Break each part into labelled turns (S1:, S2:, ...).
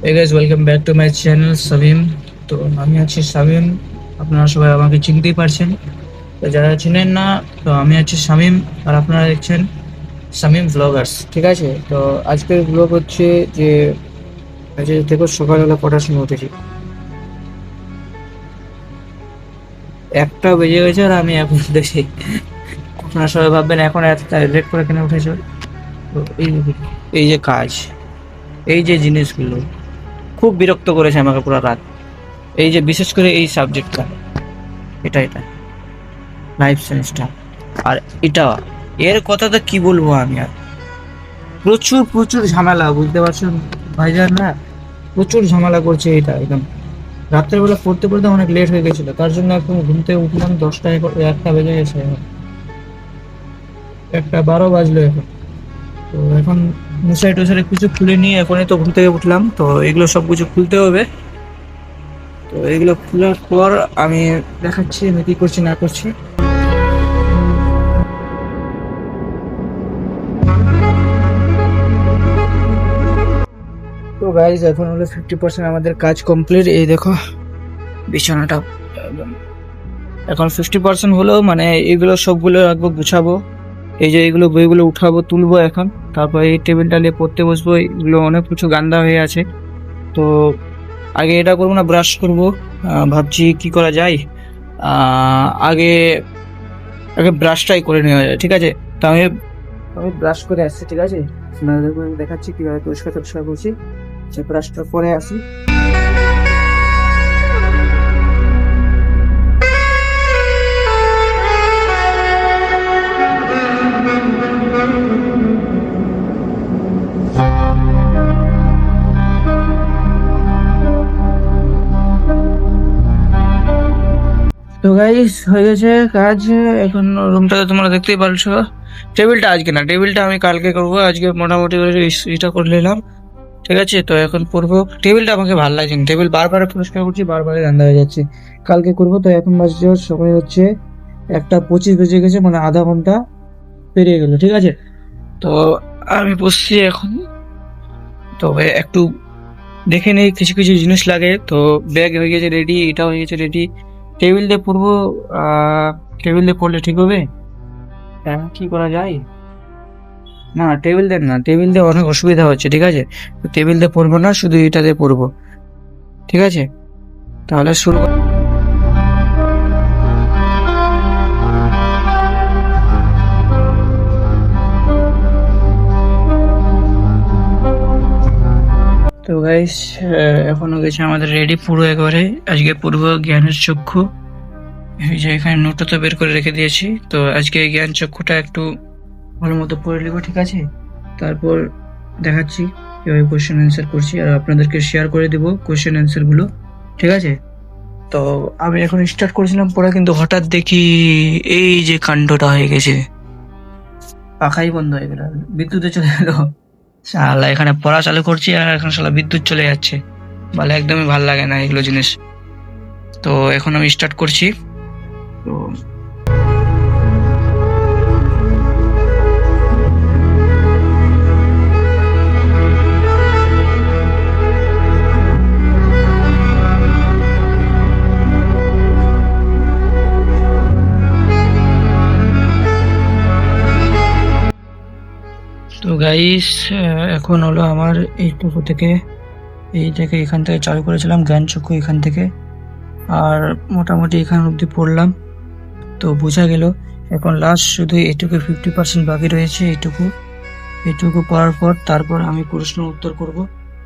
S1: Hey guys, welcome back to my channel Samim. তো আমি আছি সামিম। আপনারা সবাই আমাকে চিনতেই পারছেন। তো যারা চিনেন না, তো আমি আছি সামিম। আর আপনারা দেখছেন সামিম ভ্লগার্স। ঠিক আছে, তো আজকের ব্লগ হচ্ছে যে আজ দেখো সকালবেলা কটার সময় উঠেছি। 1টা বেজে গেছে আর আমি এখন উঠেছি। আপনারা সবাই ভাববেন এখন এত লেট করে কেন উঠেছো। তো এই যে কাজ, এই যে জিনিসগুলো খুব বিরক্ত করেছে আমাকে পুরো রাত। এই যে বিশেষ করে এই সাবজেক্টটা, এটা লাইফ সায়েন্সটা। আর এটা, এর কথা তো কি বলবো আমি আর। প্রচুর প্রচুর ঝামেলা, বুঝতে পারছেন ভাইজান না? প্রচুর ঝামেলা করছে এটা একদম। রাত্রের বেলা পড়তে পড়তে অনেক লেট হয়ে গেছিল, তার জন্য এখন ঘুম থেকে উঠলাম 10টায়, 1টা বেজে গেছে এখন। 1টা 12 বাজলো এখন। তো এখন মশারি টশারি কিছু খুলে নিয়ে এখনই তো ঘুম থেকে উঠলাম, তো এগুলো সব কিছু খুলতে হবে। তো এগুলো খোলার পর আমি দেখাচ্ছি আমি কি করছি না করছি। তো গাইজ এখন হলো 50% আমাদের কাজ কমপ্লিট। এই দেখো বিছানাটা একদম। এখন 50% হলো, মানে এগুলো সবগুলো রাখবো, গুছাবো। এই যে এগুলো বইগুলো উঠাবো, তুলবো এখন। তারপর এই টেবিলটা নিয়ে পড়তে বসবো। এগুলো অনেক কিছু গান্দা হয়ে আছে। তো আগে এটা করবো না, ব্রাশ করবো। ভাবছি কি করা যায়। আগে আগে ব্রাশটাই করে নেওয়া যায়, ঠিক আছে? তো আমি আমি ব্রাশ করে আসছি, ঠিক আছে? আপনাদেরকে আমি দেখাচ্ছি কিভাবে পরিষ্কার টরিষ্কার করছি। সে ব্রাশটা পরে আসি। তো গাইস হয়ে গেছে কাজ। এখন রুমটা তোমরা দেখতেই পারছো। টেবিলটা আজকে না, টেবিলটা আমি কালকে করবো। আজকে মোটামুটি করে এটা করে নিলাম, ঠিক আছে? তো এখন করবো। টেবিলটা আমাকে ভালো লাগছে না, টেবিল বারবার পরিষ্কার করছি, বারবারই ধান্দা হয়ে যাচ্ছে। কালকে করবো। তো এখন বাজছে সময় হচ্ছে 1টা 25 বেজে গেছে, মানে আধা ঘন্টা পেরিয়ে গেল, ঠিক আছে? তো আমি বসছি এখন। তবে একটু দেখে নেই, কিছু কিছু জিনিস লাগে। তো ব্যাগ হয়ে গেছে রেডি, এটা হয়ে গেছে রেডি। টেবিল দিয়ে পড়বো। টেবিল দিয়ে পড়লে ঠিক হবে? হ্যাঁ, কি করা যায়? না, টেবিল দিয়ে না, টেবিল দিয়ে অনেক অসুবিধা হচ্ছে, ঠিক আছে? তো টেবিল দিয়ে পড়বো না, শুধু এটা দিয়ে পড়বো, ঠিক আছে? তাহলে শুরু তো গাইস এখনো গেছে আমাদের রেডি পুরো একবারে। আজকে পড়বো জ্ঞানের চক্ষু। এই যে এখানে নোটটা তো বের করে রেখে দিয়েছি। তো আজকে জ্ঞান চক্ষুটা একটু ভালো মতো পড়ে নেবো, ঠিক আছে? তারপর দেখাচ্ছি কিভাবে কোশ্চেন অ্যান্সার করছি, আর আপনাদেরকে শেয়ার করে দিব কোশ্চেন অ্যান্সার গুলো, ঠিক আছে? তো আমি এখন স্টার্ট করেছিলাম পড়া, কিন্তু হঠাৎ দেখি এই যে কাণ্ডটা হয়ে গেছে। পাখাই বন্ধ হয়ে গেল, বিদ্যুতে চলে গেল। শালা এখানে পড়া চালু করছি আর এখন শালা বিদ্যুৎ চলে যাচ্ছে। বলে একদমই ভাল লাগে না এগুলো জিনিস। তো এখন আমি স্টার্ট করছি। তো তো গাইস এখন হলো আমার এইটুকু থেকে, এখান থেকে চালু করেছিলাম জ্ঞানচক্ষু এখান থেকে। আর মোটামুটি এখান অব্দি পড়লাম। তো বোঝা গেল। এখন লাস্ট শুধু এইটুকু 50% বাকি রয়েছে। এইটুকু পড়ার পর তারপর আমি প্রশ্ন উত্তর করব,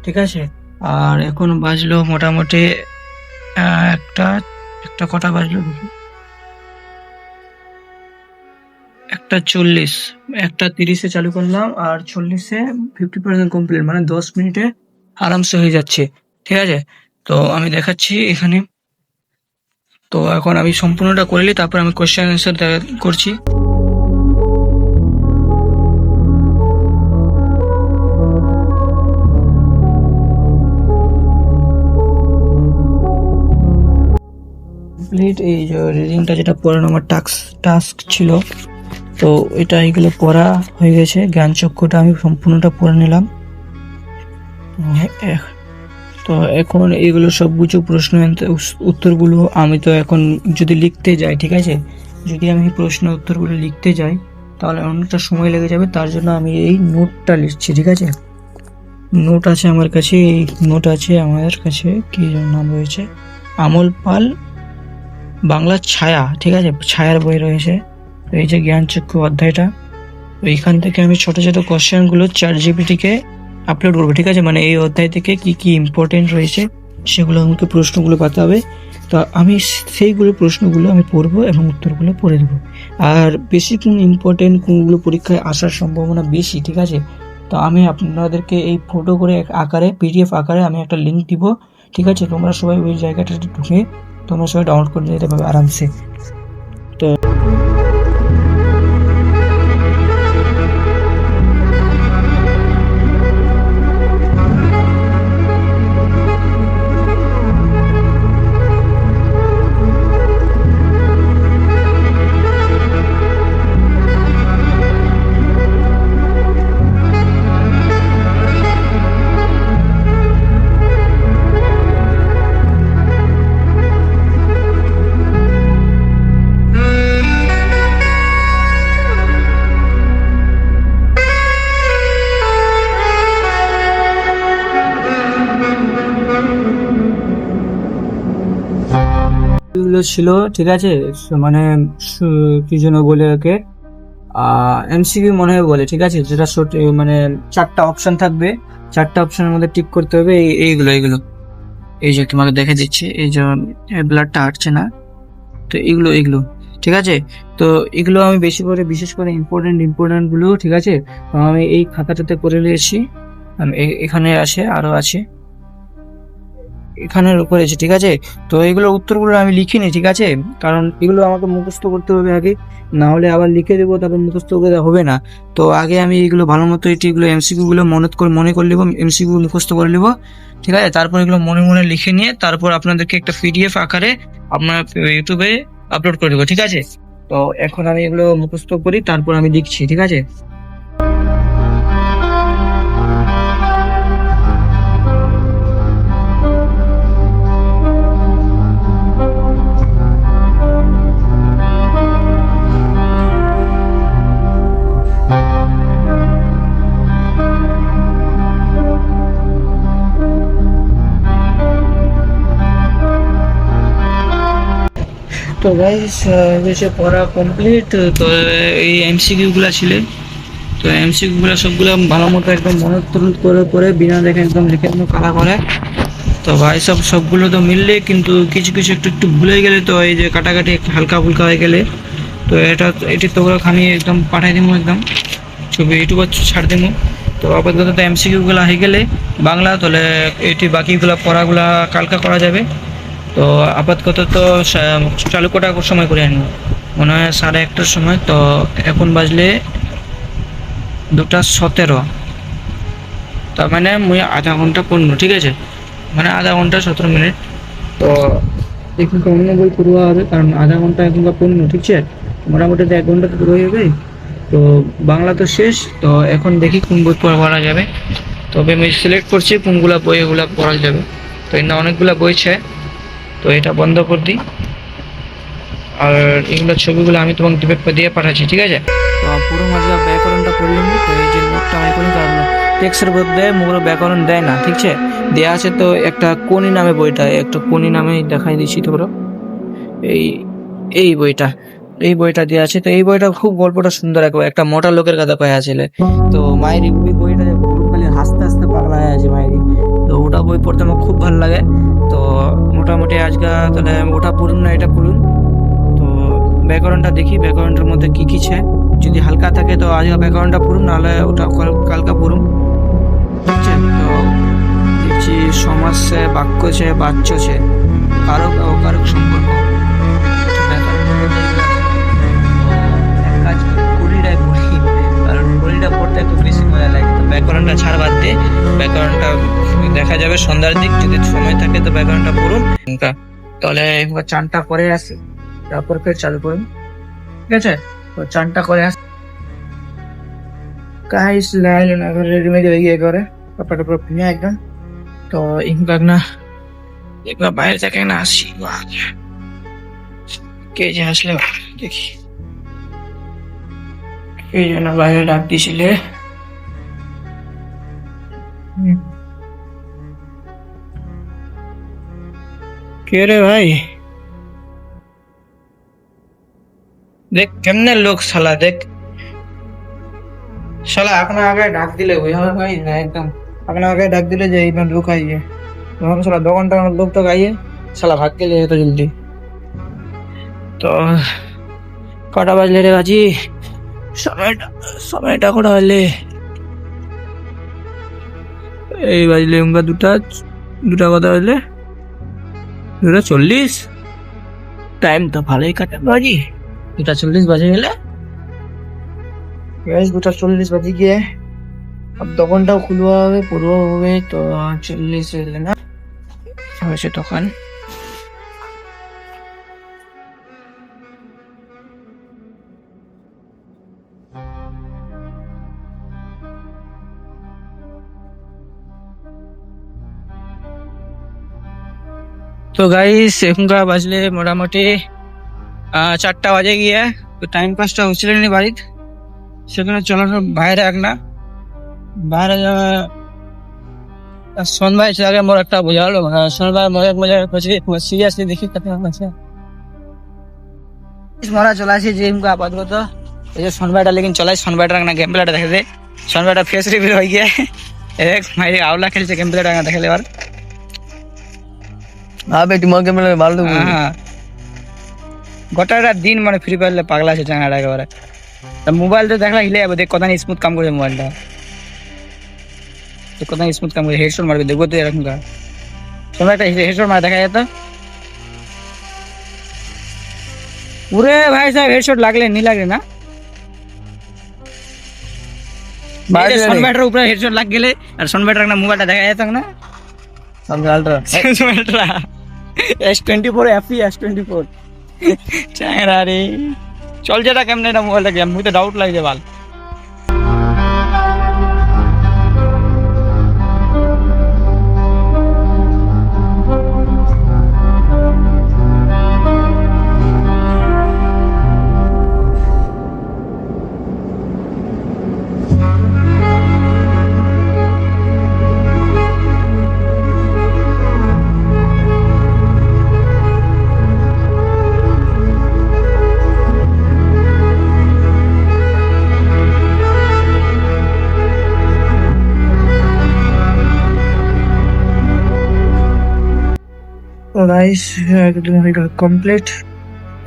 S1: ঠিক আছে? আর এখন বাজলো মোটামুটি একটা একটা কটা বাজলো দেখি, 1:40। 1:30-এ চালু করলাম আর 40-এ 50% কমপ্লিট, মানে 10 মিনিটে আরামসে হয়ে যাচ্ছে, ঠিক আছে? তো আমি দেখাচ্ছি এখানে। তো এখন আমি সম্পূর্ণটা করে নিই, তারপর আমি কোশ্চেন অ্যান্সার করছি। কমপ্লিট। এই যে রিডিংটা যেটা পড়ানো আমার টাস্ক ছিল, তো এটা এগুলো পড়া হয়ে গেছে। জ্ঞান চক্ষুটা আমি সম্পূর্ণটা পড়ে নিলাম। তো এখন এইগুলো সব কিছু প্রশ্ন উত্তরগুলো আমি তো এখন যদি লিখতে যাই, ঠিক আছে, যদি আমি প্রশ্ন উত্তরগুলো লিখতে যাই তাহলে অনেকটা সময় লেগে যাবে। তার জন্য আমি এই নোটটা লিখছি, ঠিক আছে। নোট আছে আমার কাছে, এই নোট আছে আমার কাছে, কি যেন নাম রয়েছে, আমল পাল বাংলা ছায়া, ঠিক আছে, ছায়ার বই রয়েছে। তো এই যে জ্ঞানচক্ষু অধ্যায়টা, তো এইখান থেকে আমি ছোট ছোট কোশ্চেনগুলো চ্যাট জিপিটিকে আপলোড করবো, ঠিক আছে। মানে এই অধ্যায় থেকে কি কি ইম্পর্টেন্ট রয়েছে সেগুলো আমাকে প্রশ্নগুলো বাতাবে, তো আমি সেইগুলো প্রশ্নগুলো আমি পড়বো এবং উত্তরগুলো পড়ে দেবো। আর বেশি কোন ইম্পর্টেন্ট কোনগুলো পরীক্ষায় আসার সম্ভাবনা বেশি, ঠিক আছে, তো আমি আপনাদেরকে এই ফটো করে আকারে পিডিএফ আকারে আমি একটা লিঙ্ক দিব, ঠিক আছে। তোমরা সবাই ওই জায়গাটাতে ঢুকে তোমরা সবাই ডাউনলোড করে নিতে পারবে আরামসে। তো এগুলো ছিল, ঠিক আছে। মানে কি যেন বলে ওকে, এমসিকিউ মনে হয় বলে, ঠিক আছে, যেটা মানে 4টা অপশন থাকবে, 4টা অপশনের মধ্যে টিক করতে হবে। এইগুলো এই যে তোমাকে দেখে দিচ্ছি, এই যে ব্লাডটা হাঁটছে না, তো এগুলো ঠিক আছে। তো এগুলো আমি বেশি করে বিশেষ করে ইম্পর্টেন্ট গুলো, ঠিক আছে, তো আমি এই খাতাটাতে করে নিয়েছি। আমি এখানে আছে, আরো আছে এখানের উপরে আছে, ঠিক আছে। তো এগুলোর উত্তরগুলো আমি লিখিনি, ঠিক আছে, কারণ এগুলো আমাকে মুখস্থ করতে হবে আগে, না হলে আবার লিখে দেবো, তারপর মুখস্থ করে হবে না। তো আগে আমি এগুলো ভালো মতো এগুলো এমসিকিউ গুলো মনে করে নেবো, এমসিকিউ মুখস্থ করে নেবো, ঠিক আছে। তারপর এগুলো মনে মনে লিখে নিয়ে তারপর আপনাদেরকে একটা পিডিএফ আকারে আপনার ইউটিউবে আপলোড করে দেবো, ঠিক আছে। তো এখন আমি এগুলো মুখস্থ করি, তারপর আমি লিখছি, ঠিক আছে। তো গাইস হয়েছে পড়া কমপ্লিট। তো এই এমসিকিউ গুলা ছিল, তো এমসিকিউ গুলা সবগুলো ভালো মতো একদম মনোত্তরণ করে করে বিনা দেখে একদম লিখে একদম কালা করে। তো ভাই সবগুলো তো মিললে, কিন্তু কিছু কিছু একটু একটু ভুলে গেলে, তো এই যে কাটাকাটি একটু হালকা ফুলকা হয়ে গেলে, তো এটি তো খানি একদম পাঠাই দিব, একদম ছবি ইউটিউবে ছাড় দিব। তো আপাতত তো এমসিকিউ গুলা হয়ে গেলে বাংলা, তাহলে এটি বাকিগুলা পড়াগুলা কালকা করা যাবে। তো আপাতত তো চালু কটার সময় করে আনবো, মনে হয় 1:30টার সময়। তো এখন বাজলে 2:17, তার মানে মুই আধা ঘন্টা পড়লো, ঠিক আছে, মানে আধা ঘন্টা 17 মিনিট। তো এখন অন্য বই পড়ুয়া হবে, কারণ আধা ঘন্টা এখনকার পড়লো, ঠিক আছে, মোটামুটি তো 1 ঘন্টা তো পুরো হয়ে যাবে। তো বাংলা তো শেষ, তো এখন দেখি কোন বই পড়া যাবে। তবে আমি সিলেক্ট করছি কোনগুলা বই এগুলা পড়া যাবে। তো এখানে অনেকগুলা বই আছে, তো এটা বন্ধ করে দিই। আর এগুলো ছবিগুলো আমি তোমাকে দিয়ে পাঠাচ্ছি, ঠিক আছে। তো পুরো মাঝে ব্যাকরণটা পড়লাম, তো এই যে নোটটা আমি করি, কারণ টেক্সটের মধ্যে মুগুলো ব্যাকরণ দেয় না, ঠিক আছে, দেয়া আছে। তো একটা কোনি নামে বইটা, একটা কোনি নামে দেখাই দিচ্ছি তোমরা, এই এই বইটা এই বইটা দেওয়া আছে। তো এই বইটা খুব গল্পটা সুন্দর, একটা মোটা লোকের কথা কয়া আছে। তো মায়ের ওই বইটা খালি হাসতে হাসতে পাগলা হয়ে আছে মায়ের। তো ওটা বই পড়তে আমার খুব ভালো লাগে। তো মোটামুটি আজকে তাহলে ওটা পড়ুন না এটা পড়ুন। তো ব্যাকরণটা দেখি, ব্যাকরণের মধ্যে কি কি আছে, যদি হালকা থাকে তো আজকে ব্যাকরণটা পড়ুন, নাহলে ওটা কালকা পড়ুন, ঠিক আছে। তো দেখছি সমাজ আছে, বাক্য আছে, বাচ্য আছে, কারক অকারক সম্পর্ক, পড়তে খুব বেশি মজা লাগে। তো ব্যাকরণটা ছাড় বাদ দিয়ে ব্যাকরণটা দেখা যাবে সন্ধ্যার দিক, যদি সময় থাকে তো ব্যাকরণটা পড়ুন। তাহলে একবার চানটা করে আসি, তারপর ফের চালু করুন, ঠিক আছে। তো চানটা করে আসি, গাইস লাইল না করে রেডি মেডি হয়ে গিয়ে করে কাপড় টাপড় কিনে একদম তো ইনফ্যাক্ট না একবার বাইরে থেকে না আসি, কে যে আসলে দেখি কে যেন বাইরে ডাক দিছিলে। কে রে ভাই? দেখ কেমনে লোক শালা, দেখ শালা আপনার আগে ডাক দিলে বুঝা ভাই না, একদম আপনার আগে ডাক দিলে যে এইখানে লোক আইয়ে, তখন শালা দোকানটা লোক তো গাইয়ে শালা ভাগ গেলে এত জলদি। তো কটা বাজলে রে বাজি? সময়টা সময়টা কটা বাজলে? এই বাজলে উনকা দুটা, দুটা কথা বাজলে 2:40। টাইম তো ভালোই কাটে বাজি, 2:40 বাজে গেলে। 2:40 বাজে গিয়ে দোকানটাও খুলবা হবে পড়বা হবে, তো 40 এলে না হয়েছে তখন। তো গাইস এখনকার বাজলে মোটামুটি 4টা বাজে গিয়ে, তো টাইম পাসটা হচ্ছিল না বাড়িতে, সেখানে চলানো বাইরে এক না বাইরে যাওয়া। সোন ভাই আগে মোর একটা বোঝা হলো, সোন ভাই মজাক মজাক করছে, সিরিয়াসলি দেখি কত আছে মরা চলে আসি যে আপাতত। এই যে সোন ভাইটা লেকিন চলাই, সোন ভাইটার না গেম প্লেটা দেখে দে, সোন ভাইটা ফেস রিভিল হয়ে গিয়ে এক ভাই আওলা খেলছে গেম প্লেটা দেখে এবার।
S2: আবে তোমার গেম প্লে মারলো।
S1: হ্যাঁ গোটাটা দিন মানে ফ্রি ফায়ার পাগলা আছে চাঙাটা একেবারে। মোবাইল তো দেখলা হিলে যাবে, দেখ কত স্মুথ কাম করে মোবাইলটা, কত স্মুথ কাম করে। হেডশট মারবে দেখবো তো এরকম কা সময় একটা হেডশট মারা দেখা যেত। পুরে ভাই সাহেব হেডশট লাগলে নি লাগলে না, সনব্যাটার উপরে হেডশট লাগ গেলে আর সনব্যাটার না মোবাইলটা দেখা যেত না। আলট্রা S24 FE S24 চায়রা রে চল যেটা কেমনে এটা মোবাইলটা গেম মুই তো ডাউট লাগছে বাল। রাইস একদম কমপ্লিট।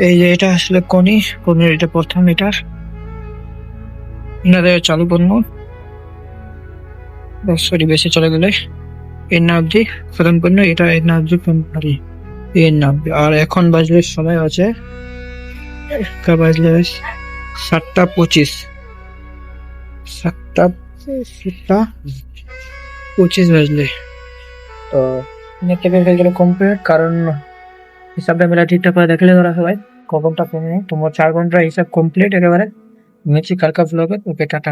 S1: এই যে এটা আসলে কনির এটা প্রথম, এটার এনাদের চালু পণ্য সরি বেশি চলে গেলে এর না অব্দি প্রথম পণ্য, এটা এর না অব্দি কোম্পানি এর না অব্দি। আর এখন বাজলে সময় আছে বাজলে 7:25, 7:25 বাজলে। তো নেক্সট গেলে কমপ্লিট, কারণ হিসাবটা মেলা ঠিকঠাক করে দেখলে তোরা সবাই কখনটা কমে তোমার 4 ঘন্টা হিসাব কমপ্লিট একেবারে। মেছি কালকা ব্লগে, ওকে টাটা।